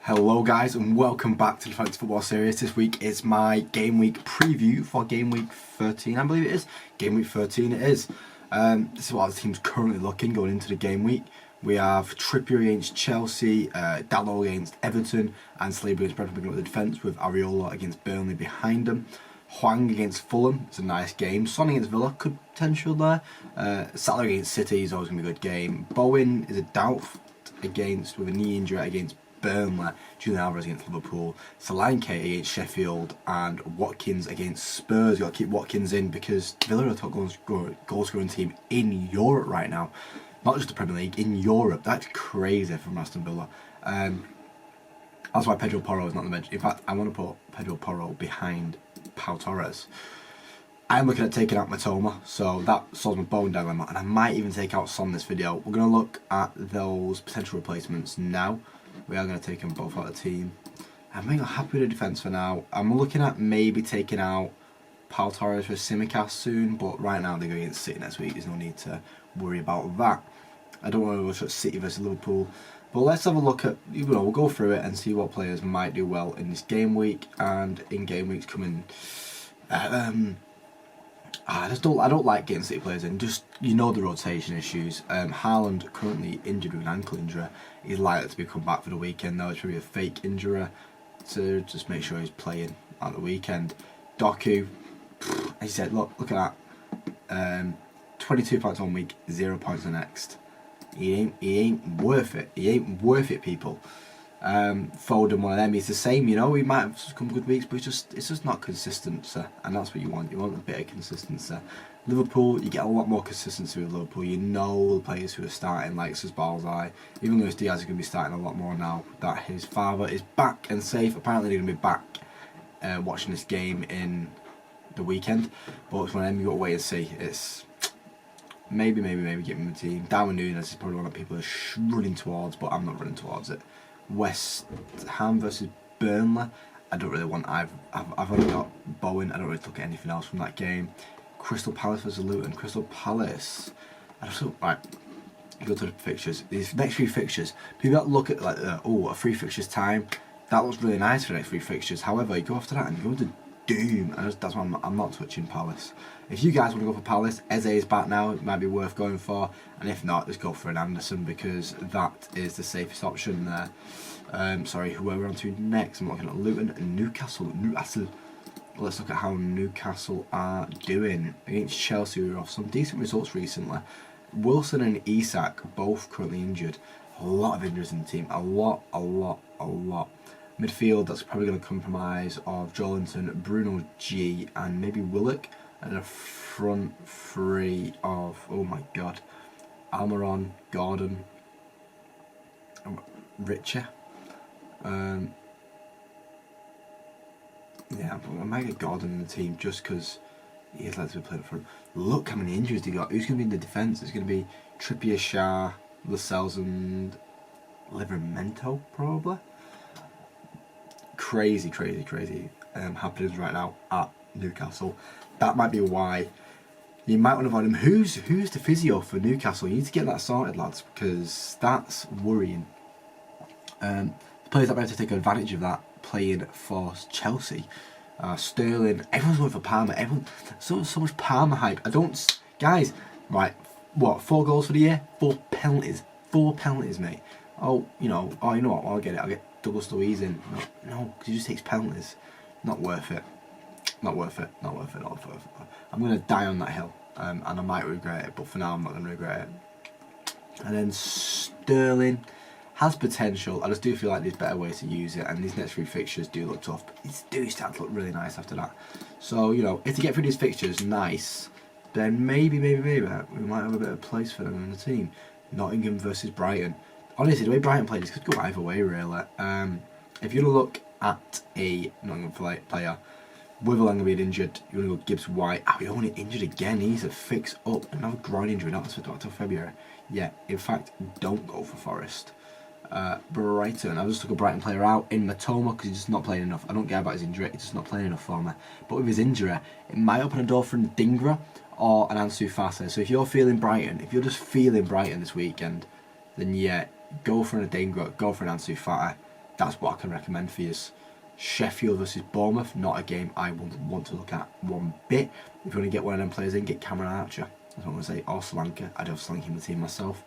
Hello guys and welcome back to the Fantasy Football Series. This week is my Game Week preview for Game Week 13, I believe it is. Game Week 13 it is. This is what the team's currently looking going into the Game Week. We have Trippier against Chelsea, Dalot against Everton, and Slater against Brentford picking up the defence with Areola against Burnley behind them. Huang against Fulham, it's a nice game. Son against Villa, could potential there. Salah against City is always going to be a good game. Bowen is a doubt against, with a knee injury against Burnley. Julian Alvarez against Liverpool. Solanke against Sheffield, and Watkins against Spurs. You've got to keep Watkins in because Villa are the top goal scoring team in Europe right now. Not just the Premier League, in Europe. That's crazy from Aston Villa. That's why Pedro Porro is not on the bench. In fact, I want to put Pedro Porro behind Pau Torres. I'm looking at taking out Matoma, so that solves my Bowen dilemma, and I might even take out Son this video. We're going to look at those potential replacements now. We are going to take them both out of the team. I'm not happy with the defence for now. I'm looking at maybe taking out Pau Torres for Simicast soon, but right now they're going against City next week. There's no need to worry about that. I don't want to look at City versus Liverpool. But let's have a look at, we'll go through it and see what players might do well in this game week and in game weeks coming. I don't like getting City players in. Just the rotation issues. Haaland currently injured with an ankle injury. He's likely to be come back for the weekend though. It's probably a fake injury to just make sure he's playing at the weekend. Doku, as I said, look at that. 22 points one week, 0 points the next. He ain't worth it. He ain't worth it, people. Foden, one of them, he's the same. He might have some good weeks, but it's just not consistent, sir. And that's what you want. You want a bit of consistency. Liverpool, you get a lot more consistency with Liverpool. You know the players who are starting, like Balzai. Even Luis Diaz is going to be starting a lot more now that his father is back and safe. Apparently, they're going to be back watching this game in the weekend. But it's one of them you got to wait and see. It's maybe get him in the team. Darwin Núñez is probably one that people are running towards, but I'm not running towards it. West Ham versus Burnley. I don't really want. I've only got Bowen. I don't really look at anything else from that game. Crystal Palace versus Luton. Crystal Palace. Right. Go to the fixtures. These next three fixtures. People that look at like a free fixtures time. That looks really nice for the next three fixtures. However, you go after that and you go to doom. And that's why I'm not touching Palace. If you guys want to go for Palace, Eze is back now. It might be worth going for. And if not, just go for an Anderson because that is the safest option there. Sorry, whoever we're on to next. I'm looking at Luton and Newcastle. Let's look at how Newcastle are doing against Chelsea. We were off some decent results recently. Wilson and Isak both currently injured. A lot of injuries in the team. A lot. Midfield, that's probably going to compromise of Joelinton, Bruno G, and maybe Willock. And a front three of, oh my god, Almiron, Gordon, Richer. Yeah, I might get Gordon in the team just because he is likely to be playing for him. Look how many injuries they got. Who's going to be in the defence? It's going to be Trippier, Shah, Lascelles, and Livramento, probably. Crazy happenings right now at Newcastle. That might be why you might want to avoid him. Who's the physio for Newcastle? You need to get that sorted, lads, because that's worrying. The players that might have to take advantage of that playing for Chelsea. Sterling, everyone's going for Palmer. So much Palmer hype. Guys, right? What? 4 goals for the year? 4 penalties. 4 penalties, mate. You know what? I'll get it. I'll get Douglas Luiz in. No, because he just takes penalties. Not worth it. Not worth it. I'm going to die on that hill, and I might regret it, but for now I'm not going to regret it. And then Sterling has potential. I just do feel like there's better ways to use it, and these next 3 fixtures do look tough, but these do start to look really nice after that. So, if to get through these fixtures nice, then maybe we might have a bit of place for them in the team. Nottingham versus Brighton. Honestly, the way Brighton played, this could go either way, really. If you look at a Nottingham player, Witherland being injured, you want to go Gibbs White. He only injured again. He's a fix up. Another groin injury, not until February. Yeah, in fact, don't go for Forest. Brighton. I just took a Brighton player out in Matoma because he's just not playing enough. I don't care about his injury, he's just not playing enough for me. But with his injury, it might open a door for an Dingra or an Ansu Fati. So if you're feeling Brighton, if you're just feeling Brighton this weekend, then yeah, go for an Dingra, go for an Ansu Fati. that's what I can recommend for you. Sheffield versus Bournemouth, not a game I want to look at one bit. If you want to get one of them players in, get Cameron Archer. That's what I'm going to say. Or Solanke. I do have Solanke in the team myself.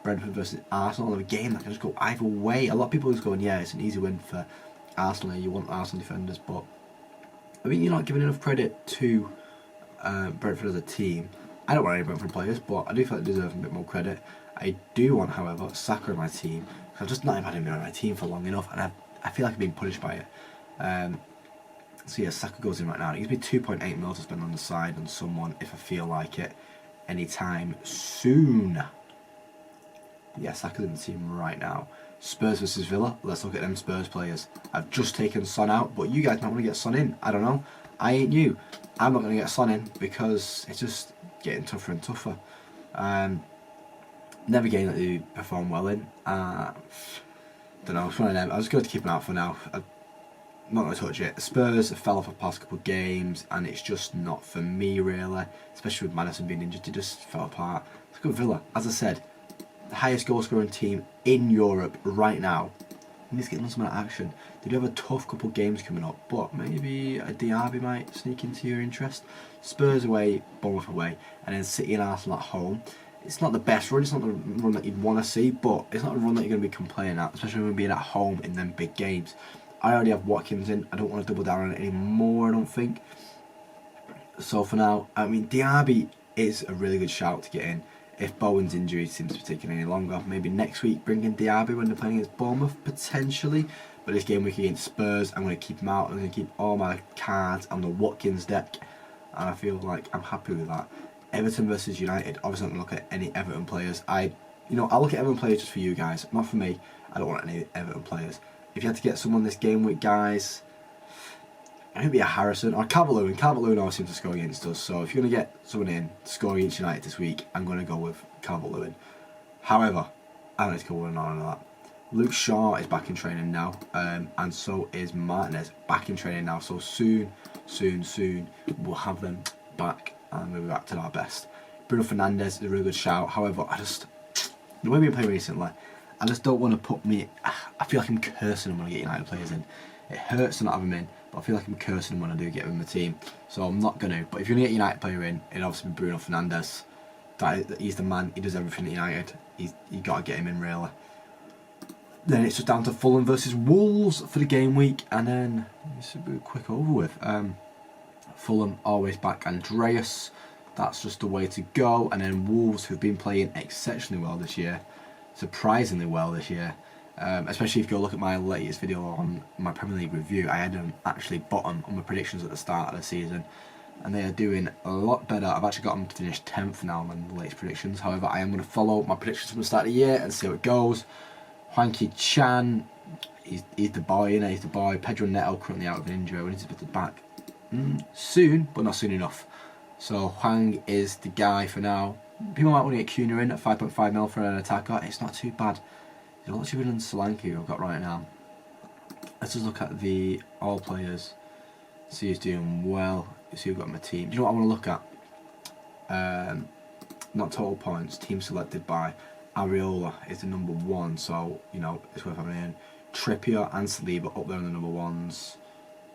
Brentford versus Arsenal, a game that can just go either way. A lot of people are just going, yeah, it's an easy win for Arsenal. You want Arsenal defenders, but I mean, you're not giving enough credit to Brentford as a team. I don't want any Brentford players, but I do feel like they deserve a bit more credit. I do want, however, Saka in my team. I've just not had him in my team for long enough, and I feel like I'm being punished by it. So yeah, Saka goes in right now. It gives me 2.8 mil to spend on the side on someone if I feel like it anytime soon. Yeah, Saka's in the team right now. Spurs versus Villa. Let's look at them Spurs players. I've just taken Son out, but you guys might want to get Son in. I don't know. I ain't you. I'm not going to get Son in because it's just getting tougher and tougher. Never game that they perform well in. Don't know. It's one of them. I was going to keep them out for now. I'm not going to touch it. Spurs fell off the past couple of games, and it's just not for me really. Especially with Maddison being injured, it just fell apart. Let's go Villa. As I said, the highest goal scoring team in Europe right now. He needs to get some action. They do have a tough couple of games coming up, but maybe a Diaby might sneak into your interest. Spurs away, Bournemouth away, and then City and Arsenal at home. It's not the best run, it's not the run that you'd want to see, but it's not a run that you're going to be complaining at, especially when being at home in them big games. I already have Watkins in, I don't want to double down on it anymore, I don't think. So for now, I mean, Diaby is a really good shout to get in. If Bowen's injury seems to be taking any longer, maybe next week bring in Diaby when they're playing against Bournemouth, potentially. But this game week against Spurs, I'm going to keep him out. I'm going to keep all my cards on the Watkins deck. And I feel like I'm happy with that. Everton versus United. Obviously, I'm not going to look at any Everton players. I'll look at Everton players just for you guys. Not for me. I don't want any Everton players. If you had to get someone this game week, guys, maybe a Harrison or Calvert-Lewin. Calvert-Lewin always seems to score against us. So if you're going to get someone in to score against United this week, I'm going to go with Calvert-Lewin. However, I don't need to go on that. Luke Shaw is back in training now, and so is Martinez back in training now. So soon, we'll have them back, and we'll be back to our best. Bruno Fernandes is a really good shout. However, the way we've been playing recently, I just don't want to put me. I feel like I'm cursing them when I get United players in. It hurts to not have them in, but I feel like I'm cursing them when I do get them in the team. So I'm not going to. But if you're going to get United player in, it'll obviously be Bruno Fernandes. He's the man. He does everything at United. You got to get him in really. Then it's just down to Fulham versus Wolves for the game week, and then this will be quick over with. Fulham always back Andreas. That's just the way to go. And then Wolves, who've been playing exceptionally well this year, surprisingly well this year. Especially if you go look at my latest video on my Premier League review, I had them actually bottom on my predictions at the start of the season, and they are doing a lot better. I've actually got them to finish 10th now on the latest predictions. However, I am going to follow my predictions from the start of the year and see how it goes. Hwang Chan, he's the boy, he's the boy. Pedro Neto currently out with an injury. We need to put it back soon, but not soon enough. So Hwang is the guy for now. People might want to get Cunha in at 5.5 mil for an attacker. It's not too bad. He's a lot cheaper than Solanke, who I've got right now. Let's just look at the all players. See who's doing well. See who've got in my team. Do you know what I want to look at? Not total points. Team selected by Areola is the number one, so it's worth having in. Trippier and Saliba up there in the number ones,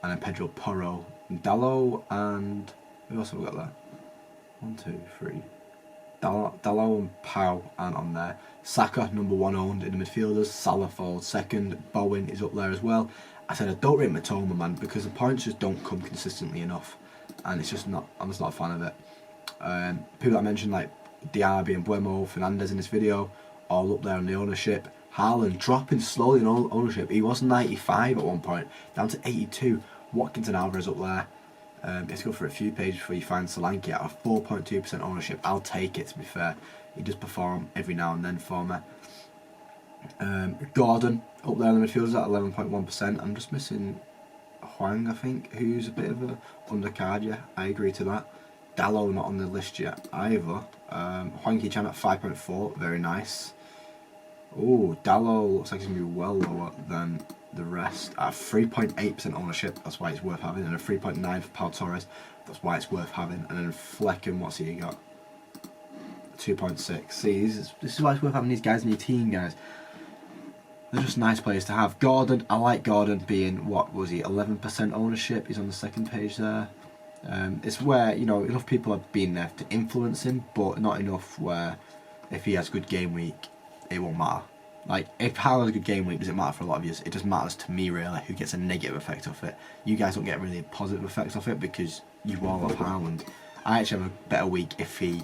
and then Pedro Porro, Dalot, and who else have we got there? 1, 2, 3. Dalot and Pau aren't on there. Saka number one owned in the midfielders. Salah falls second. Bowen is up there as well. I said I don't rate Matoma, man, because the points just don't come consistently enough, and it's just not. I'm just not a fan of it. People that I mentioned like Diaby and Buemo, Fernandes in this video, all up there on the ownership. Haaland dropping slowly in ownership. He was 95 at one point, down to 82. Watkins and Alvarez up there. Let's go for a few pages before you find Solanke at a 4.2% ownership. I'll take it, to be fair. He does perform every now and then for me. Gordon up there in the midfielders at 11.1%. I'm just missing Hwang, I think, who's a bit of a undercard. Yeah, I agree to that. Dalot not on the list yet either. Hwang Chan at 5.4, very nice. Oh, Dalot looks like he's going to be well lower than the rest. At 3.8% ownership, that's why it's worth having. And a 3.9 for Pau Torres, that's why it's worth having. And then Flecken, what's he got? 2.6. See, this is why it's worth having these guys in your team, guys. they're just nice players to have. Gordon, I like Gordon being, what was he, 11% ownership? He's on the second page there. It's where, you know, enough people have been there to influence him, but not enough where if he has a good game week, it won't matter. Like, if Hal has a good game week, does it matter for a lot of you? It just matters to me, really, who gets a negative effect off it. You guys don't get really a positive effect off it because you all love Haaland. I actually have a better week if he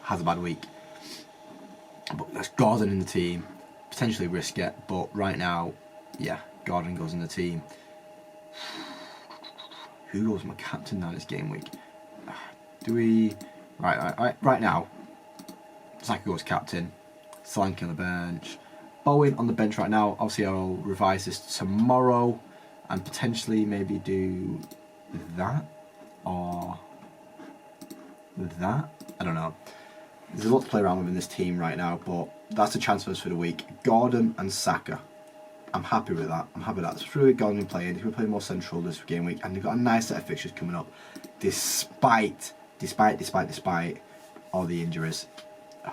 has a bad week. But there's Gordon in the team. Potentially risk it, but right now, yeah, Gordon goes in the team. Who goes my captain now this game week? Do we... Right now, Saka goes captain. Solanke on the bench. Bowen on the bench right now. Obviously, I'll revise this tomorrow and potentially maybe do that or that. I don't know. There's a lot to play around with in this team right now, but that's the transfers for the week. Gordon and Saka. I'm happy with that. I'm happy with that. It's really Gordon playing. He's going to play more central this game week, and they've got a nice set of fixtures coming up, despite all the injuries.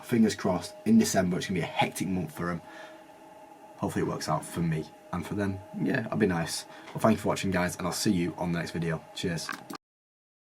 Fingers crossed, in December it's going to be a hectic month for them. Hopefully it works out for me and for them. Yeah, it'll be nice. Well, thank you for watching, guys, and I'll see you on the next video. Cheers.